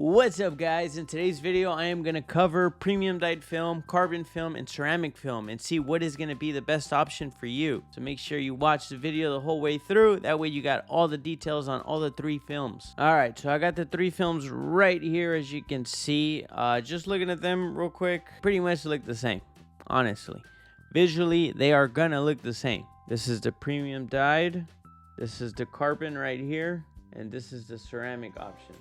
What's up, guys? In today's video I am going to cover premium dyed film, carbon film, and ceramic film and see what is going to be the best option for you. So make sure you watch the video the whole way through, that way you got all the details on all the three films. Alright, so I got the three films right here, as you can see. Just looking at them real quick, pretty much look the same, honestly. Visually they are gonna look the same. This is the premium dyed, this is the carbon right here, and this is the ceramic option.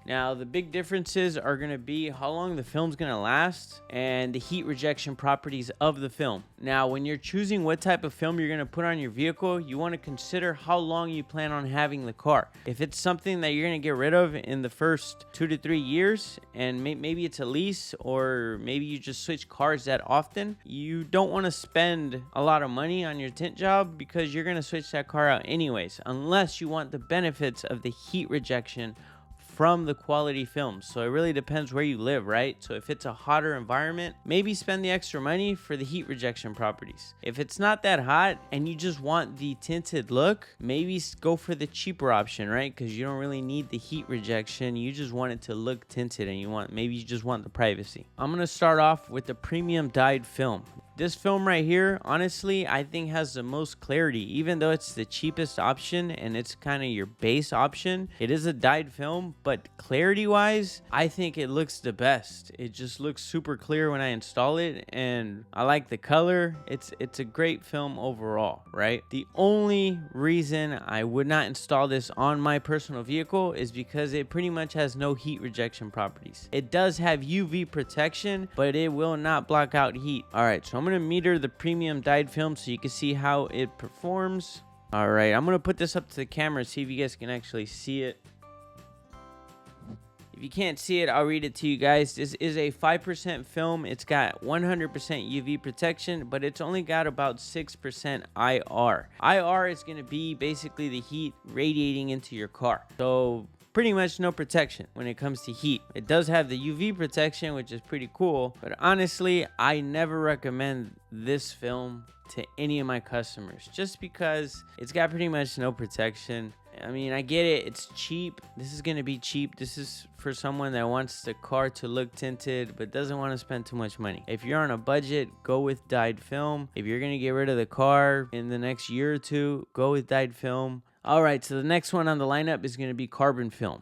Now, the big differences are going to be how long the film's going to last and the heat rejection properties of the film. Now, when you're choosing what type of film you're going to put on your vehicle, you want to consider how long you plan on having the car. If it's something that you're going to get rid of in the first 2 to 3 years, and maybe it's a lease, or maybe you just switch cars that often, you don't want to spend a lot of money on your tint job because you're going to switch that car out anyways, unless you want the benefits of the heat rejection from the quality films. So it really depends where you live, right? So if it's a hotter environment, maybe spend the extra money for the heat rejection properties. If it's not that hot and you just want the tinted look, maybe go for the cheaper option, right? Because you don't really need the heat rejection, you just want it to look tinted, and maybe you just want the privacy. I'm gonna start off with the premium dyed film. This film right here, honestly, I think has the most clarity. Even though it's the cheapest option and it's kind of your base option, it is a dyed film, but clarity wise, I think it looks the best. It just looks super clear when I install it, and I like the color. It's a great film overall, right? The only reason I would not install this on my personal vehicle is because it pretty much has no heat rejection properties. It does have UV protection, but it will not block out heat. All right, so I'm gonna meter the premium dyed film so you can see how it performs. All right, I'm gonna put this up to the camera, see if you guys can actually see it. If you can't see it, I'll read it to you guys. This is a 5% film. It's got 100% UV protection, but it's only got about 6% IR. IR is going to be basically the heat radiating into your car. So pretty much no protection when it comes to heat. It does have the UV protection, which is pretty cool, but honestly, I never recommend this film to any of my customers just because it's got pretty much no protection. I mean, I get it, it's cheap. This is gonna be cheap. This is for someone that wants the car to look tinted but doesn't want to spend too much money. If you're on a budget, go with dyed film. If you're gonna get rid of the car in the next year or two, go with dyed film. All right, so the next one on the lineup is gonna be carbon film.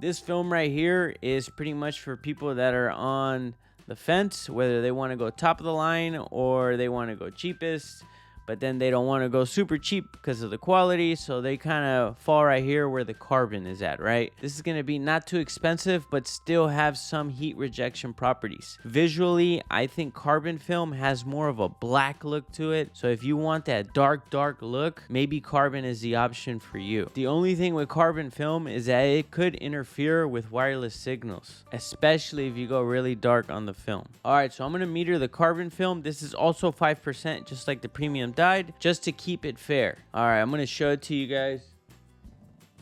This film right here is pretty much for people that are on the fence, whether they want to go top of the line or they want to go cheapest, but then they don't want to go super cheap because of the quality, so they kind of fall right here where the carbon is at, right? This is going to be not too expensive, but still have some heat rejection properties. Visually, I think carbon film has more of a black look to it, so if you want that dark look, maybe carbon is the option for you. The only thing with carbon film is that it could interfere with wireless signals, especially if you go really dark on the film. All right, so I'm going to meter the carbon film. This is also 5%, just like the premium dyed, just to keep it fair. All right, I'm going to show it to you guys.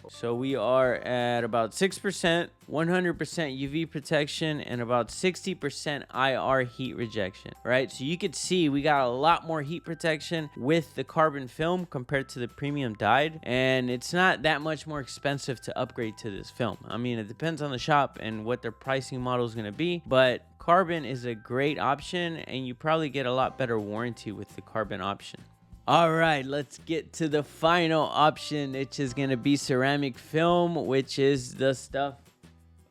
So we are at about 6%, 100% UV protection, and about 60% IR heat rejection, right? So you could see we got a lot more heat protection with the carbon film compared to the premium dyed, and it's not that much more expensive to upgrade to this film. I mean, it depends on the shop and what their pricing model is going to be, but carbon is a great option, and you probably get a lot better warranty with the carbon option. All right, let's get to the final option, which is going to be ceramic film, which is the stuff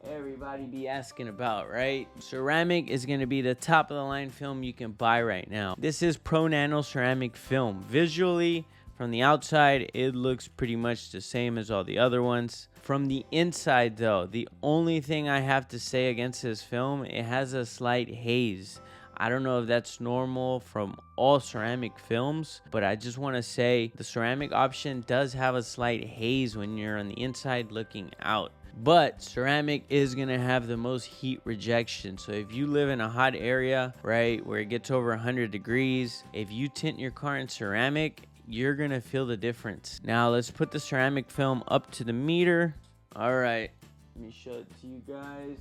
everybody be asking about, right? Ceramic is going to be the top of the line film you can buy right now. This is Pro Nano ceramic film. Visually, from the outside, it looks pretty much the same as all the other ones. From the inside, though, the only thing I have to say against this film, it has a slight haze. I don't know if that's normal from all ceramic films, but I just want to say the ceramic option does have a slight haze when you're on the inside looking out. But ceramic is going to have the most heat rejection. So if you live in a hot area, right, where it gets over 100 degrees, if you tint your car in ceramic, you're going to feel the difference. Now let's put the ceramic film up to the meter. All right, let me show it to you guys.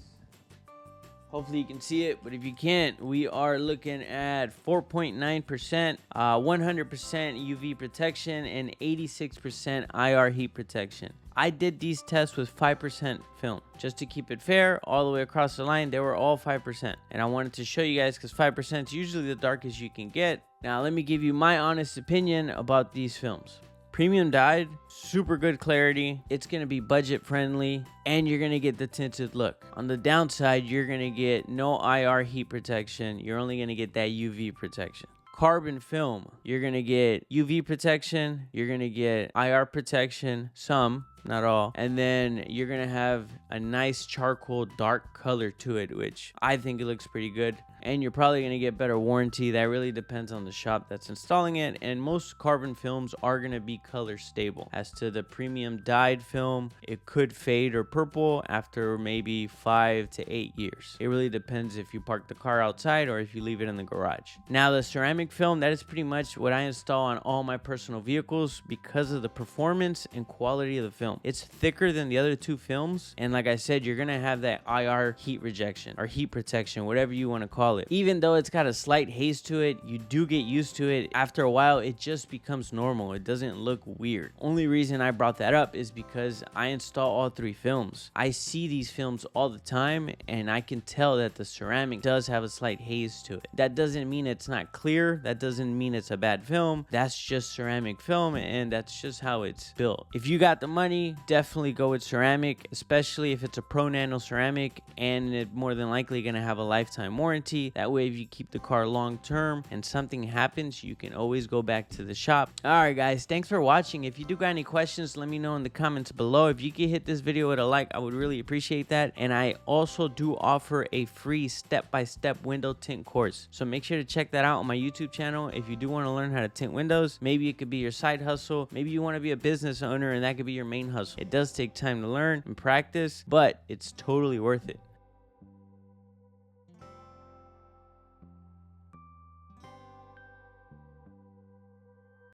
Hopefully you can see it, but if you can't, we are looking at 4.9%, 100% UV protection, and 86% IR heat protection. I did these tests with 5% film just to keep it fair all the way across the line. They were all 5%, and I wanted to show you guys because 5% is usually the darkest you can get. Now let me give you my honest opinion about these films. Premium dyed, super good clarity. It's gonna be budget friendly, and you're gonna get the tinted look. On the downside, you're gonna get no IR heat protection. You're only gonna get that UV protection. Carbon film, you're gonna get UV protection, you're gonna get IR protection, some, not all, and then you're gonna have a nice charcoal dark color to it, which I think it looks pretty good. And you're probably going to get better warranty. That really depends on the shop that's installing it, and most carbon films are going to be color stable. As to the premium dyed film, it could fade or purple after maybe 5 to 8 years. It really depends if you park the car outside or if you leave it in the garage. Now the ceramic film, that is pretty much what I install on all my personal vehicles because of the performance and quality of the film. It's thicker than the other two films, and like I said, you're going to have that IR heat rejection or heat protection, whatever you want to call it. Even though it's got a slight haze to it, you do get used to it. After a while, it just becomes normal. It doesn't look weird. Only reason I brought that up is because I install all three films. I see these films all the time, and I can tell that the ceramic does have a slight haze to it. That doesn't mean it's not clear. That doesn't mean it's a bad film. That's just ceramic film, and that's just how it's built. If you got the money, definitely go with ceramic, especially if it's a pro nano ceramic, and it more than likely gonna have a lifetime warranty. That way, if you keep the car long term and something happens, you can always go back to the shop. Alright guys, thanks for watching. If you do got any questions, let me know in the comments below. If you could hit this video with a like, I would really appreciate that. And I also do offer a free step-by-step window tint course, so make sure to check that out on my YouTube channel. If you do want to learn how to tint windows, maybe it could be your side hustle, maybe you want to be a business owner and that could be your main hustle. It does take time to learn and practice, but it's totally worth it.